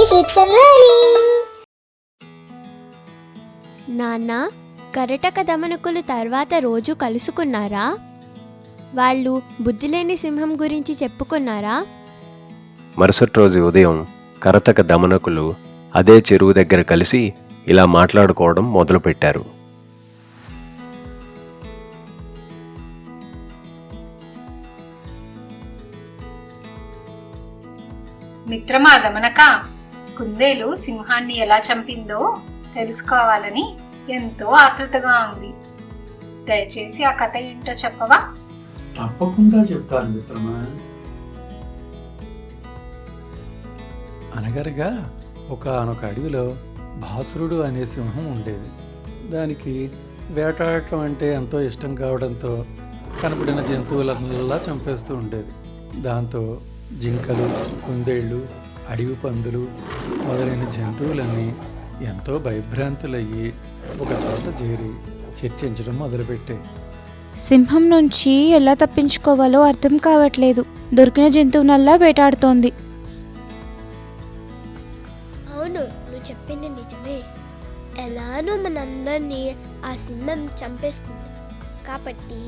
English with some learning. నాన్న, కరటక దమనకులు తర్వాత రోజు కలుసుకున్నారా? వాళ్ళు బుద్ధిలేని సింహం గురించి చెప్పుకున్నారా? మరుసటి రోజు ఉదయం కరతక దమనకులు అదే చెరువు దగ్గర కలిసి ఇలా మాట్లాడుకోవడం మొదలుపెట్టారు. మిత్రమా దమనక, కుందేలు సింహాన్ని ఎలా చంపిందో తెలుసుకోవాలని ఎంతో ఆతృతగా ఉంది. దయచేసి ఆ కథ ఏంటో చెప్పవా? తప్పకుండా చెప్తాను మిత్రమా. అనగనగా ఒకానొక అడవిలో భాసురుడు అనే సింహం ఉండేది. దానికి వేటాడటం అంటే ఎంతో ఇష్టం కావడంతో కనపడిన జంతువులల్లా చంపేస్తూ ఉండేది. దాంతో జింకలు, కుందేళ్ళు, అడవి పందులు మొదలైన జంతువులన్నీ ఎంతో భయభ్రాంతులయ్యి ఒక చోట చేరి చర్చించడం మొదలుపెట్టాయి. సింహం నుంచి ఎలా తప్పించుకోవాలో అర్థం కావట్లేదు. దొరికిన జంతువునల్లా వేటాడుతోంది. అవును, నువ్వు చెప్పింది నిజమే. ఎలానో మనందరినీ ఆ సింహం చంపేస్తుంది. కాబట్టి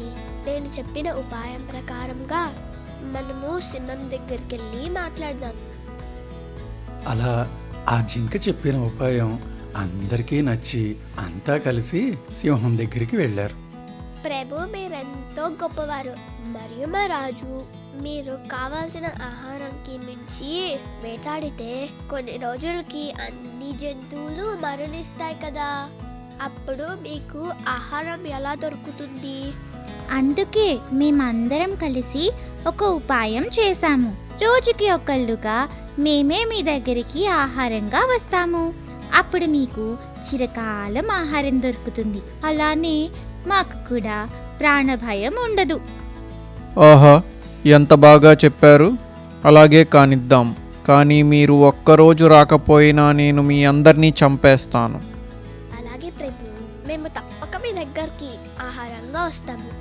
నేను చెప్పిన ఉపాయం ప్రకారంగా మనము సింహం దగ్గరికి వెళ్ళి మాట్లాడదాం. అలా ఆ జింక చెప్పిన ఉపాయం అందరికీ నచ్చి అంతా కలిసి సింహం దగ్గరికి వెళ్ళారు. ప్రభు, మీరెంతో గొప్పవారు. మరియు మా రాజు, మీరు కావాల్సిన ఆహారంకి మించి వేటాడితే కొన్ని రోజులకి అన్ని జంతువులు మరణిస్తాయి కదా. అప్పుడు మీకు ఆహారం ఎలా దొరుకుతుంది? అందుకే మేమందరం కలిసి ఒక ఉపాయం చేశాము. రోజుకి ఒకళ్ళుగా మేమే మీ దగ్గరికి ఆహారంగా వస్తాము. అప్పుడు మీకు చిరకాలం ఆహారం దొరుకుతుంది. అలానే మాకు కూడా ప్రాణభయం ఉండదు. ఆహా, ఎంత బాగా చెప్పారు. అలాగే కానిద్దాం. కానీ మీరు ఒక్కరోజు రాకపోయినా నేను మీ అందరినీ చంపేస్తాను. అలాగే ప్రభు, మేము తప్పక మీ దగ్గరికి ఆహారంగా వస్తాము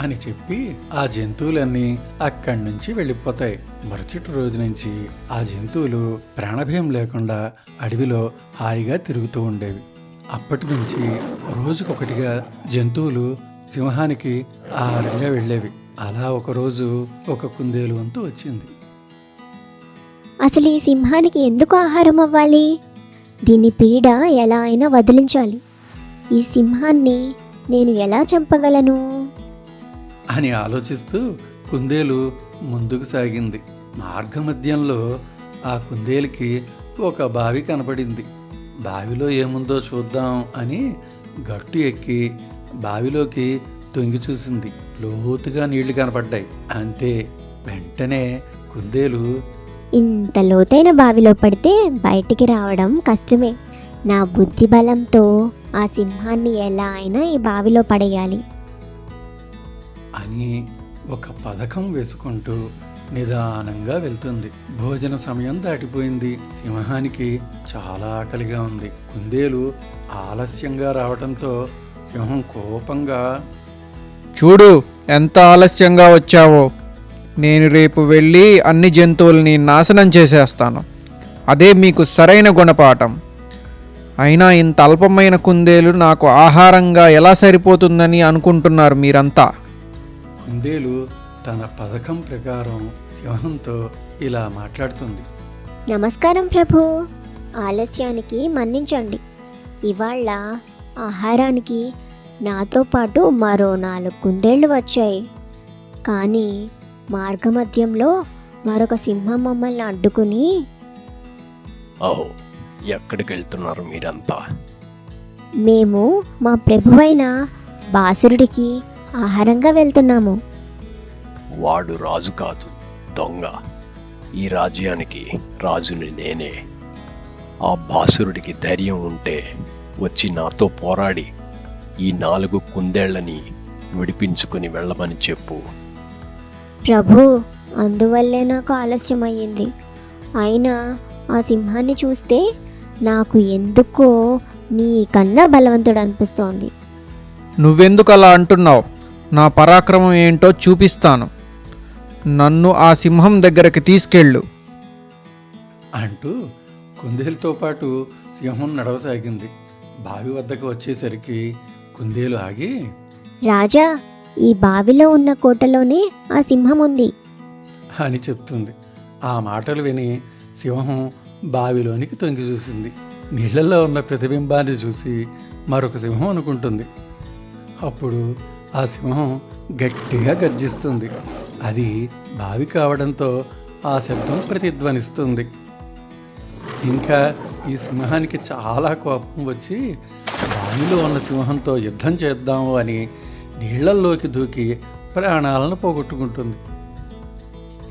అని చెప్పి ఆ జంతువులన్నీ అక్కడి నుంచి వెళ్ళిపోతాయి. మరుసటి రోజు నుంచి ఆ జంతువులు ప్రాణభయం లేకుండా అడవిలో హాయిగా తిరుగుతూ ఉండేవి. అప్పటి నుంచి రోజుకొకటిగా జంతువులు సింహానికి ఆహారంగా వెళ్ళేవి. అలా ఒకరోజు ఒక కుందేలు వంతు వచ్చింది. అసలు ఈ సింహానికి ఎందుకు ఆహారం అవ్వాలి? దీని పీడ ఎలా అయినా వదిలించాలి. ఈ సింహాన్ని నేను ఎలా చంపగలను అని ఆలోచిస్తూ కుందేలు ముందుకు సాగింది. మార్గమధ్యంలో ఆ కుందేలుకి ఒక బావి కనపడింది. బావిలో ఏముందో చూద్దాం అని గట్టు ఎక్కి బావిలోకి తొంగి చూసింది. లోతుగా నీళ్లు కనపడ్డాయి. అంతే, వెంటనే కుందేలు, ఇంత లోతైన బావిలో పడితే బయటికి రావడం కష్టమే. నా బుద్ధి బలంతో ఆ సింహాన్ని ఎలా అయినా ఈ బావిలో పడేయాలి అని ఒక పథకం వేసుకుంటూ నిదానంగా వెళ్తుంది. భోజన సమయం దాటిపోయింది. సింహానికి చాలా ఆకలిగా ఉంది. కుందేలు ఆలస్యంగా రావడంతో సింహం కోపంగా, చూడు ఎంత ఆలస్యంగా వచ్చావో. నేను రేపు వెళ్ళి అన్ని జంతువుల్ని నాశనం చేసేస్తాను. అదే మీకు సరైన గుణపాఠం. అయినా ఇంత అల్పమైన కుందేలు నాకు ఆహారంగా ఎలా సరిపోతుందని అనుకుంటున్నారు మీరంతా? కుందేలు తన పథకం ప్రకారం సింహంతో ఇలా మాట్లాడుతుంది. నమస్కారం ప్రభు, ఆలస్యానికి మన్నించండి. ఇవాళ ఆహారానికి నాతో పాటు మరో 4 కుందేళ్లు వచ్చాయి. కానీ మార్గమధ్యంలో మరొక సింహం మమ్మల్ని అడ్డుకుని, ఓహో, ఎక్కడికి వెళ్తున్నారు మీరంతా? మేము మా ప్రభువైన బాసురుడికి ఆహారంగా వెళ్తున్నాము. వాడు రాజు కాదు, దొంగ. ఈ రాజ్యానికి రాజుని నేనే. ఆ బాసురుడికి ధైర్యం ఉంటే వచ్చి నాతో పోరాడి ఈ 4 కుందేళ్లని విడిపించుకుని వెళ్ళమని చెప్పు. ప్రభు, అందువల్లే నాకు ఆలస్యం అయ్యింది. అయినా ఆ సింహాన్ని చూస్తే నాకు ఎందుకో నీకన్నా బలవంతుడు అనిపిస్తోంది. నువ్వెందుకు అలా అంటున్నావు? నా పరాక్రమం ఏంటో చూపిస్తాను. నన్ను ఆ సింహం దగ్గరికి తీసుకెళ్ళు అంటూ కుందేలుతో పాటు సింహం నడవసాగింది. బావి వద్దకు వచ్చేసరికి కుందేలు ఆగి, రాజా, ఈ బావిలో ఉన్న కోటలోనే ఆ సింహం ఉంది. అని చెప్తుంది. ఆ మాటలు విని సింహం బావిలోనికి తొంగి చూసింది. నీళ్లలో ఉన్న ప్రతిబింబాన్ని చూసి మరొక సింహం అనుకుంటుంది. అప్పుడు ఆ సింహం గట్టిగా గర్జిస్తుంది. అది బావి కావడంతో ఆ శబ్దం ప్రతిధ్వనిస్తుంది. ఇంకా ఈ సింహానికి చాలా కోపం వచ్చి బావిలో ఉన్న సింహంతో యుద్ధం చేద్దాము అని నీళ్లల్లోకి దూకి ప్రాణాలను పోగొట్టుకుంటుంది.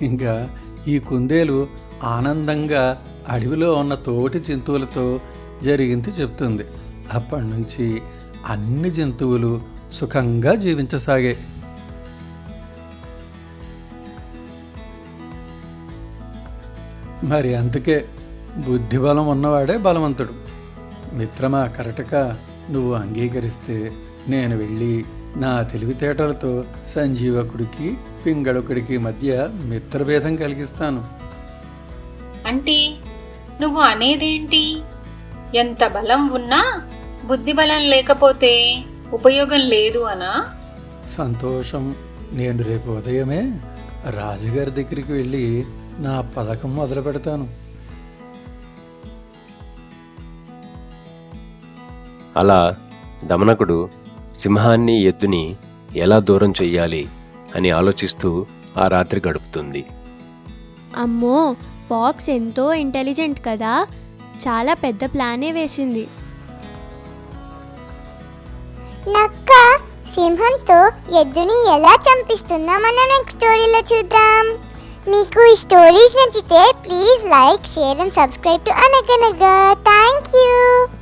ఇంకా ఈ కుందేలు ఆనందంగా అడవిలో ఉన్న తోటి జంతువులతో జరిగింది చెప్తుంది. అప్పటి నుంచి అన్ని జంతువులు సుఖంగా జీవించసాగాయి. మరి అందుకే బుద్ధిబలం ఉన్నవాడే బలవంతుడు. మిత్రమా కరటక, నువ్వు అంగీకరిస్తే నేను వెళ్ళి నా తెలివితేటలతో సంజీవకుడికి పింగళకుడికి మధ్య మిత్రభేదం కలిగిస్తాను. అంటే నువ్వు అనేదేంటి? ఎంత బలం ఉన్నా బుద్ధి బలం లేకపోతే ఉపయోగం లేదు అనా? సంతోషం. నేను రేపు ఉదయమే రాజుగారి దగ్గరికి వెళ్ళి నా పథకం మొదలు పెడతాను. అలా దమనకుడు సింహాన్ని ఎద్దుని ఎలా దూరం చెయ్యాలి అని ఆలోచిస్తూ ఆ రాత్రి గడుపుతుంది. అమ్మో, ఫాక్స్ ఎంతో ఇంటెలిజెంట్ కదా, చాలా పెద్ద ప్లానే వేసింది. నక్క సింహంతో ఎద్దుని ఎలా చంపిస్తుందో మనం నెక్స్ట్ స్టోరీలో చూద్దాం. మీకు ఈ స్టోరీస్ నచ్చితే please like, share and subscribe to Anaganaga. Thank you.